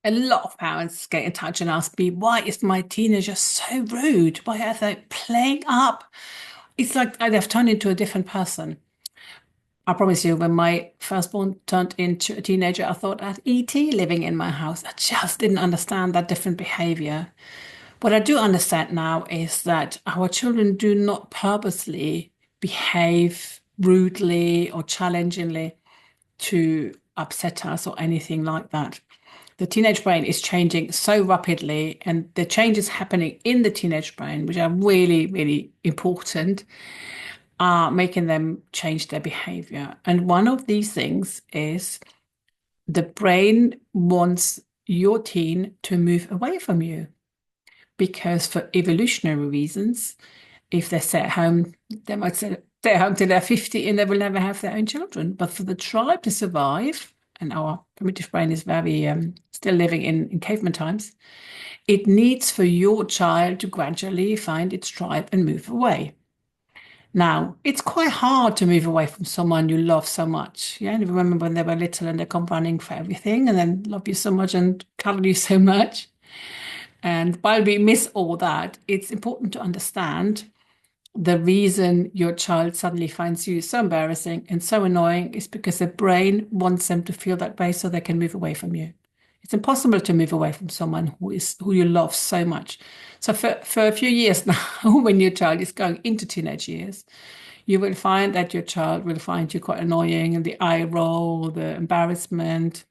A lot of parents get in touch and ask me, why is my teenager so rude? Why are they playing up? It's like they've turned into a different person. I promise you, when my firstborn turned into a teenager, I thought I had ET living in my house. I just didn't understand that different behavior. What I do understand now is that our children do not purposely behave rudely or challengingly to upset us or anything like that. The teenage brain is changing so rapidly, and the changes happening in the teenage brain, which are really, really important, are making them change their behavior. And one of these things is the brain wants your teen to move away from you because, for evolutionary reasons, if they stay at home, they might stay at home till they're 50 and they will never have their own children. But for the tribe to survive, and our primitive brain is very still living in caveman times, it needs for your child to gradually find its tribe and move away. Now, it's quite hard to move away from someone you love so much. Yeah, and remember when they were little and they come running for everything and then love you so much and cuddle you so much. And while we miss all that, it's important to understand the reason your child suddenly finds you so embarrassing and so annoying is because the brain wants them to feel that way so they can move away from you. It's impossible to move away from someone who you love so much. So for a few years now, when your child is going into teenage years, you will find that your child will find you quite annoying, and the eye roll, the embarrassment.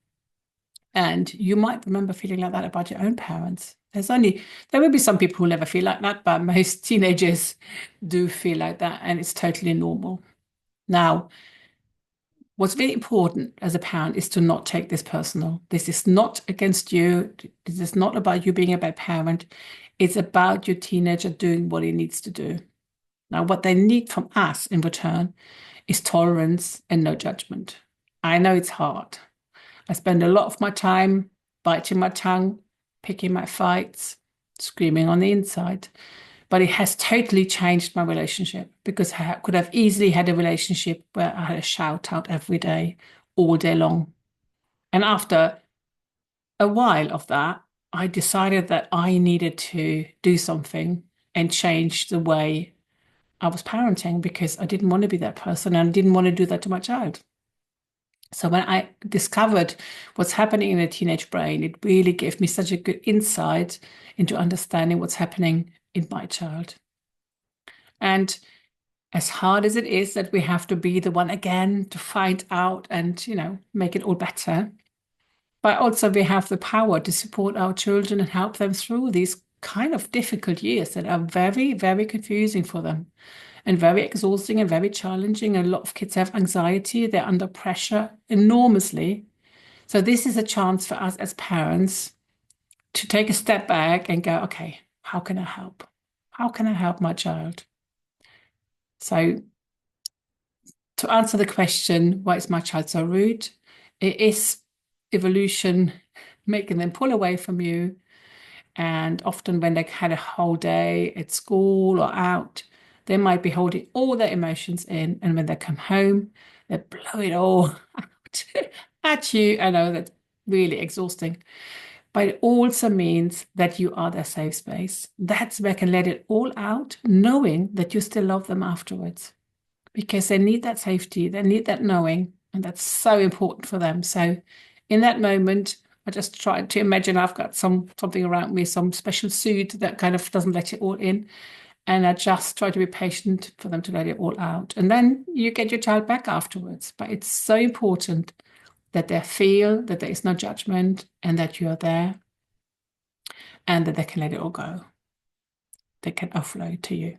And you might remember feeling like that about your own parents. There will be some people who never feel like that, but most teenagers do feel like that, and it's totally normal. Now, what's really important as a parent is to not take this personal. This is not against you. This is not about you being a bad parent. It's about your teenager doing what he needs to do. Now, what they need from us in return is tolerance and no judgment. I know it's hard. I spend a lot of my time biting my tongue, picking my fights, screaming on the inside. But it has totally changed my relationship because I could have easily had a relationship where I had a shout out every day, all day long. And after a while of that, I decided that I needed to do something and change the way I was parenting because I didn't want to be that person and I didn't want to do that to my child. So when I discovered what's happening in the teenage brain, it really gave me such a good insight into understanding what's happening in my child. And as hard as it is that we have to be the one again to find out and, make it all better, but also we have the power to support our children and help them through these kind of difficult years that are very, very confusing for them and very exhausting and very challenging. A lot of kids have anxiety, they're under pressure enormously. So this is a chance for us as parents to take a step back and go, okay, how can I help? How can I help my child? So to answer the question, why is my child so rude? It is evolution making them pull away from you. And often when they had a whole day at school or out, they might be holding all their emotions in. And when they come home, they blow it all out at you. I know that's really exhausting. But it also means that you are their safe space. That's where they can let it all out, knowing that you still love them afterwards. Because they need that safety, they need that knowing, and that's so important for them. So in that moment, I just try to imagine I've got something around me, some special suit that kind of doesn't let it all in. And I just try to be patient for them to let it all out. And then you get your child back afterwards. But it's so important that they feel that there is no judgment and that you are there and that they can let it all go. They can offload to you.